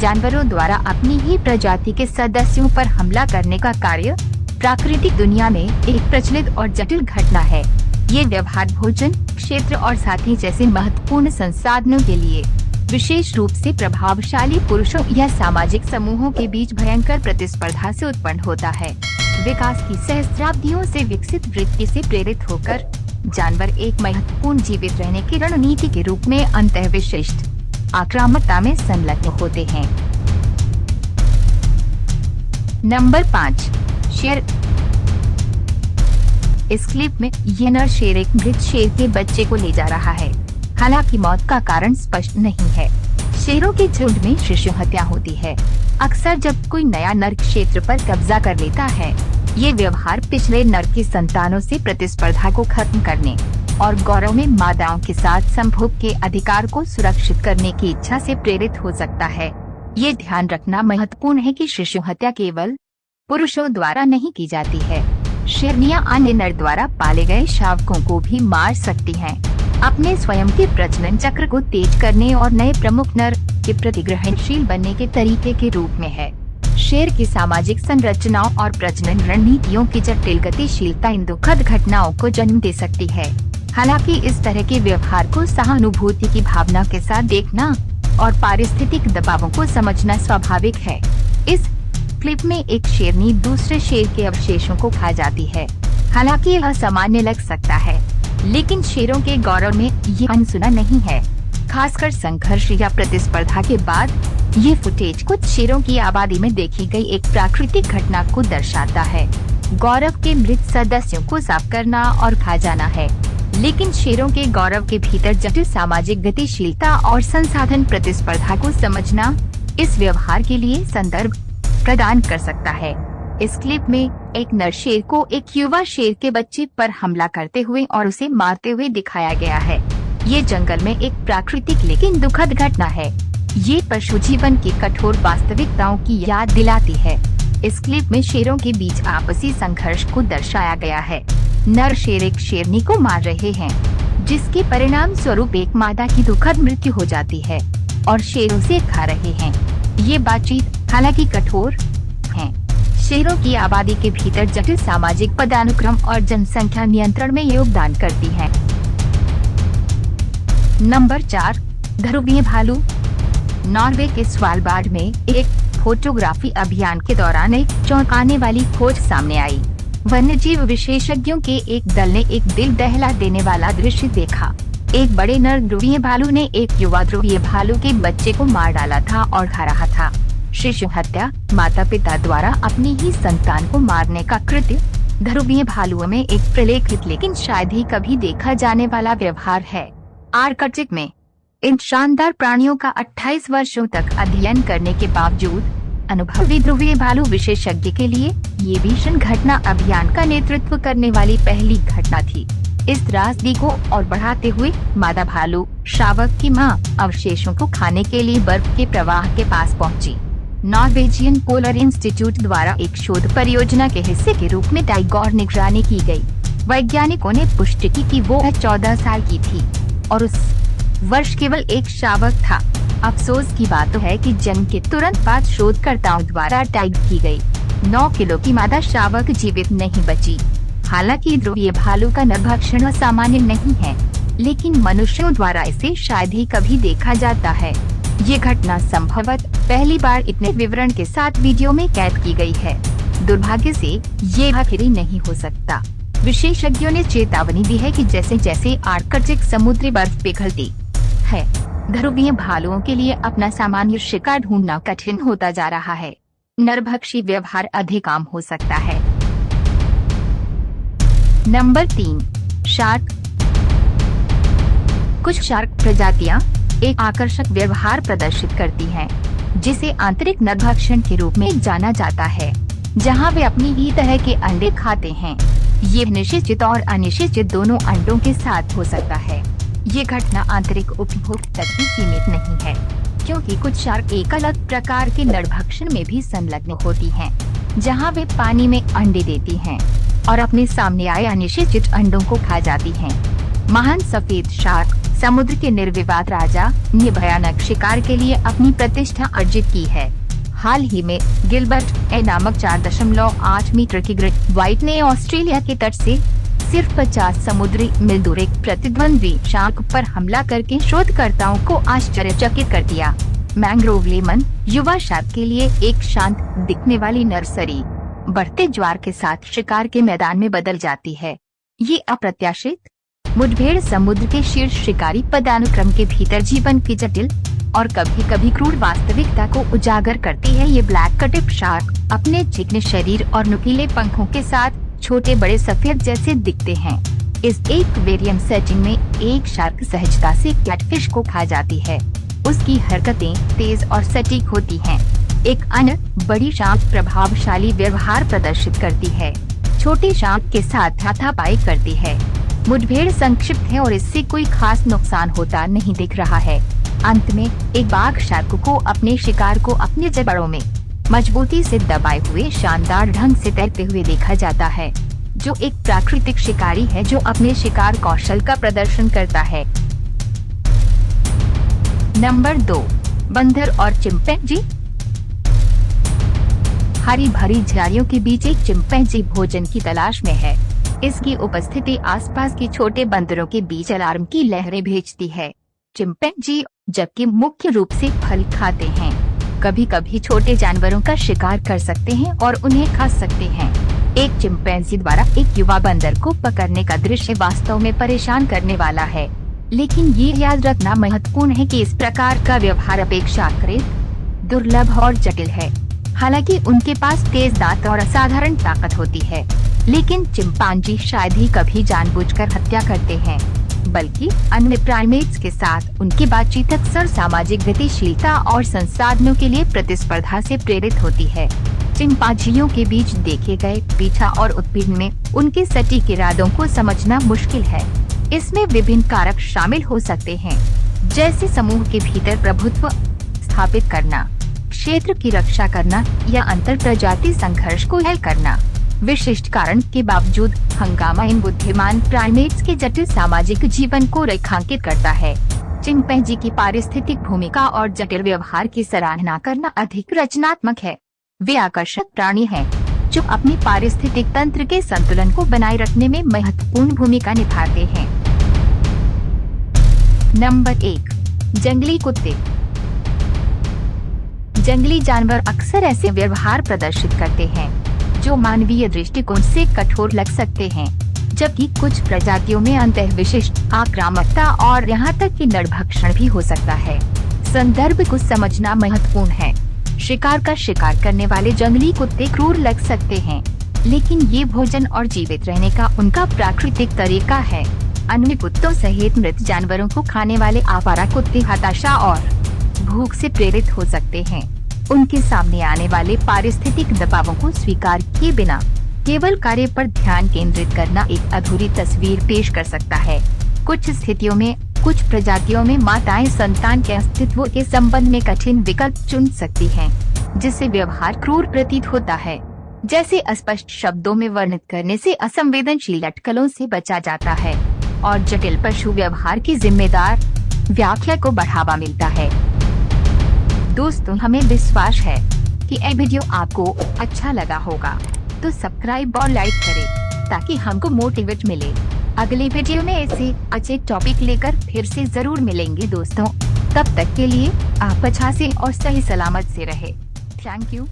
जानवरों द्वारा अपनी ही प्रजाति के सदस्यों पर हमला करने का कार्य प्राकृतिक दुनिया में एक प्रचलित और जटिल घटना है। ये व्यवहार भोजन क्षेत्र और साथी जैसे महत्वपूर्ण संसाधनों के लिए विशेष रूप से प्रभावशाली पुरुषों या सामाजिक समूहों के बीच भयंकर प्रतिस्पर्धा से उत्पन्न होता है। विकास की सहस्राब्दियों से विकसित वृत्ति से प्रेरित होकर जानवर एक महत्वपूर्ण जीवित रहने की रणनीति के रूप में अंतःविशिष्ट आक्रामकता में संलग्न होते हैं। नंबर 5, शेर। इस क्लिप में ये नर शेर एक मृत शेर के बच्चे को ले जा रहा है। हालांकि मौत का कारण स्पष्ट नहीं है। शेरों के झुंड में शिशु हत्या होती है। अक्सर जब कोई नया नर क्षेत्र पर कब्जा कर लेता है, ये व्यवहार पिछले नर की संतानों से प्रतिस्पर्धा को खत्म करने और गौरव में मादाओं के साथ संभोग के अधिकार को सुरक्षित करने की इच्छा से प्रेरित हो सकता है। ये ध्यान रखना महत्वपूर्ण है कि शिशु हत्या केवल पुरुषों द्वारा नहीं की जाती है। शेरनियां अन्य नर द्वारा पाले गए शावकों को भी मार सकती हैं। अपने स्वयं के प्रजनन चक्र को तेज करने और नए प्रमुख नर के प्रति ग्रहणशील बनने के तरीके के रूप में है। शेर की सामाजिक संरचनाओं और प्रजनन रणनीतियों की जटिल गतिशीलता इन दुखद घटनाओं को जन्म दे सकती है। हालांकि इस तरह के व्यवहार को सहानुभूति की भावना के साथ देखना और पारिस्थितिक दबावों को समझना स्वाभाविक है। इस क्लिप में एक शेरनी दूसरे शेर के अवशेषों को खा जाती है। हालांकि यह सामान्य लग सकता है, लेकिन शेरों के गौरव में ये अनसुना नहीं है। खासकर संघर्ष या प्रतिस्पर्धा के बाद ये फुटेज कुछ शेरों की आबादी में देखी गई एक प्राकृतिक घटना को दर्शाता है। गौरव के मृत सदस्यों को साफ करना और खा जाना है, लेकिन शेरों के गौरव के भीतर जटिल सामाजिक गतिशीलता और संसाधन प्रतिस्पर्धा को समझना इस व्यवहार के लिए संदर्भ प्रदान कर सकता है। इस क्लिप में एक नर शेर को एक युवा शेर के बच्चे पर हमला करते हुए और उसे मारते हुए दिखाया गया है। ये जंगल में एक प्राकृतिक लेकिन दुखद घटना है। ये पशु जीवन की कठोर वास्तविकताओं की याद दिलाती है। इस क्लिप में शेरों के बीच आपसी संघर्ष को दर्शाया गया है। नर शेर एक शेरनी को मार रहे हैं, जिसके परिणाम स्वरूप एक मादा की दुखद मृत्यु हो जाती है और शेर उसे खा रहे हैं। ये बातचीत हालांकि कठोर है, शेरों की आबादी के भीतर जटिल सामाजिक पदानुक्रम और जनसंख्या नियंत्रण में योगदान करती है। नंबर 4, ध्रुवीय भालू। नॉर्वे के स्वालबार्ड में एक फोटोग्राफी अभियान के दौरान एक चौंकाने वाली खोज सामने आई। वन्यजीव विशेषज्ञों के एक दल ने एक दिल दहला देने वाला दृश्य देखा। एक बड़े नर ध्रुवीय भालू ने एक युवा ध्रुवीय भालू के बच्चे को मार डाला था और खा रहा था। शिशु हत्या माता पिता द्वारा अपनी ही संतान को मारने का कृत्य ध्रुवीय भालुओं में एक प्रलेखित लेकिन शायद ही कभी देखा जाने वाला व्यवहार है। आर्कटिक में इन शानदार प्राणियों का 28 वर्षों तक अध्ययन करने के बावजूद अनुभवी ध्रुवीय भालू विशेषज्ञ के लिए ये भीषण घटना अभियान का नेतृत्व करने वाली पहली घटना थी। इस त्रासदी को और बढ़ाते हुए मादा भालू शावक की मां अवशेषों को खाने के लिए बर्फ के प्रवाह के पास पहुंची। नॉर्वेजियन पोलर इंस्टीट्यूट द्वारा एक शोध परियोजना के हिस्से के रूप में टाइगर निगरानी की गई। वैज्ञानिकों ने पुष्टि की कि वो 14 साल की थी और उस वर्ष केवल एक शावक था। अफसोस की बात तो है कि जन्म के तुरंत बाद शोधकर्ताओं द्वारा टैग की गई 9 किलो की मादा शावक जीवित नहीं बची। हालांकि ध्रुवीय भालू का नरभक्षण असामान्य नहीं है, लेकिन मनुष्यों द्वारा इसे शायद ही कभी देखा जाता है। ये घटना संभवतः पहली बार इतने विवरण के साथ वीडियो में कैद की गई है। दुर्भाग्य से ये आखिरी नहीं हो सकता। विशेषज्ञों ने चेतावनी दी है कि जैसे जैसे आर्कटिक समुद्री बर्फ पिघलती है, ध्रुवीय भालुओं के लिए अपना सामान्य शिकार ढूंढना कठिन होता जा रहा है। नरभक्षी व्यवहार अधिक आम हो सकता है। Number 3, shark. कुछ शार्क प्रजातियां एक आकर्षक व्यवहार प्रदर्शित करती हैं, जिसे आंतरिक नरभक्षण के रूप में जाना जाता है, जहां वे अपनी ही तरह के अंडे खाते हैं। ये निषेचित और अनिषेचित दोनों अंडों के साथ हो सकता है। ये घटना आंतरिक उपभोग तक ही सीमित नहीं है, क्योंकि कुछ शार्क एक अलग प्रकार के नरभक्षण में भी संलग्न होती हैं, जहां वे पानी में अंडे देती हैं और अपने सामने आए अनिषेचित अंडों को खा जाती हैं। महान सफेद शार्क समुद्र के निर्विवाद राजा ने भयानक शिकार के लिए अपनी प्रतिष्ठा अर्जित की है। हाल ही में गिलबर्ट ए नामक 4.8 मीटर की ग्रेट व्हाइट ने ऑस्ट्रेलिया के तट से सिर्फ 50 समुद्री मील दूर एक प्रतिद्वंद्वी शार्क पर हमला करके शोधकर्ताओं को आश्चर्यचकित कर दिया। मैंग्रोव लेमन युवा शार्क के लिए एक शांत दिखने वाली नर्सरी बढ़ते ज्वार के साथ शिकार के मैदान में बदल जाती है। ये अप्रत्याशित मुठभेड़ समुद्र के शीर्ष शिकारी पदानुक्रम के भीतर जीवन की जटिल और कभी कभी क्रूर वास्तविकता को उजागर करती है। ये ब्लैक कटिप शार्क अपने चिकने शरीर और नुकीले पंखों के साथ छोटे बड़े सफेद जैसे दिखते हैं। इस एक्वेरियम सेटिंग में एक शार्क सहजता से कैटफिश को खा जाती है। उसकी हरकतें तेज और सटीक होती हैं। एक अन्य बड़ी शार्क प्रभावशाली व्यवहार प्रदर्शित करती है, छोटे शार्क के साथ हाथापाई करती है। मुठभेड़ संक्षिप्त है और इससे कोई खास नुकसान होता नहीं दिख रहा है। अंत में एक बाघ शार्क को अपने शिकार को अपने जबड़ों में मजबूती से दबाए हुए शानदार ढंग से तैरते हुए देखा जाता है, जो एक प्राकृतिक शिकारी है जो अपने शिकार कौशल का प्रदर्शन करता है। नंबर 2, बंदर और चिंपैंजी। हरी भरी झाड़ियों के बीच एक चिंपैंजी भोजन की तलाश में है। इसकी उपस्थिति आसपास के छोटे बंदरों के बीच अलार्म की लहरें भेजती है। चिंपैंजी जबकि मुख्य रूप से फल खाते हैं, कभी कभी छोटे जानवरों का शिकार कर सकते हैं और उन्हें खा सकते हैं। एक चिंपैंजी द्वारा एक युवा बंदर को पकड़ने का दृश्य वास्तव में परेशान करने वाला है, लेकिन ये याद रखना महत्वपूर्ण है कि इस प्रकार का व्यवहार अपेक्षाकृत दुर्लभ और जटिल है। हालांकि उनके पास तेज दांत और असाधारण ताकत होती है, लेकिन चिंपांजी शायद ही कभी जानबूझकर हत्या करते हैं, बल्कि अन्य प्राइमेट्स के साथ उनकी बातचीत अक्सर सामाजिक गतिशीलता और संसाधनों के लिए प्रतिस्पर्धा से प्रेरित होती है। चिंपांजियों के बीच देखे गए पीछा और उत्पीड़न में उनके सटीक इरादों को समझना मुश्किल है। इसमें विभिन्न कारक शामिल हो सकते हैं, जैसे समूह के भीतर प्रभुत्व स्थापित करना, क्षेत्र की रक्षा करना या अंतर प्रजाति संघर्ष को हल करना। विशिष्ट कारण के बावजूद हंगामा इन बुद्धिमान प्राइमेट्स के जटिल सामाजिक जीवन को रेखांकित करता है। चिंपैंजी की पारिस्थितिक भूमिका और जटिल व्यवहार की सराहना करना अधिक रचनात्मक है। वे आकर्षक प्राणी हैं, जो अपनी पारिस्थितिक तंत्र के संतुलन को बनाए रखने में महत्वपूर्ण भूमिका निभाते हैं। नंबर 1, जंगली कुत्ते। जंगली जानवर अक्सर ऐसे व्यवहार प्रदर्शित करते हैं जो मानवीय दृष्टिकोण से कठोर लग सकते हैं, जबकि कुछ प्रजातियों में अंतःविशिष्ट आक्रामकता और यहाँ तक कि नरभक्षण भी हो सकता है। संदर्भ को समझना महत्वपूर्ण है। शिकार का शिकार करने वाले जंगली कुत्ते क्रूर लग सकते हैं, लेकिन ये भोजन और जीवित रहने का उनका प्राकृतिक तरीका है। अन्य कुत्तों सहित मृत जानवरों को खाने वाले आवारा कुत्ते हताशा और भूख से प्रेरित हो सकते हैं। उनके सामने आने वाले पारिस्थितिक दबावों को स्वीकार किए बिना केवल कार्य पर ध्यान केंद्रित करना एक अधूरी तस्वीर पेश कर सकता है। कुछ स्थितियों में कुछ प्रजातियों में माताएं संतान के अस्तित्व के संबंध में कठिन विकल्प चुन सकती हैं, जिससे व्यवहार क्रूर प्रतीत होता है। जैसे अस्पष्ट शब्दों में वर्णित करने से असंवेदनशील अटकलों से बचा जाता है और जटिल पशु व्यवहार की जिम्मेदार व्याख्या को बढ़ावा मिलता है। दोस्तों, हमें विश्वास है कि यह वीडियो आपको अच्छा लगा होगा, तो सब्सक्राइब और लाइक करें ताकि हमको मोटिवेट मिले। अगले वीडियो में ऐसे अच्छे टॉपिक लेकर फिर से जरूर मिलेंगे दोस्तों। तब तक के लिए आप अच्छा से और सही सलामत से रहे। Thank you.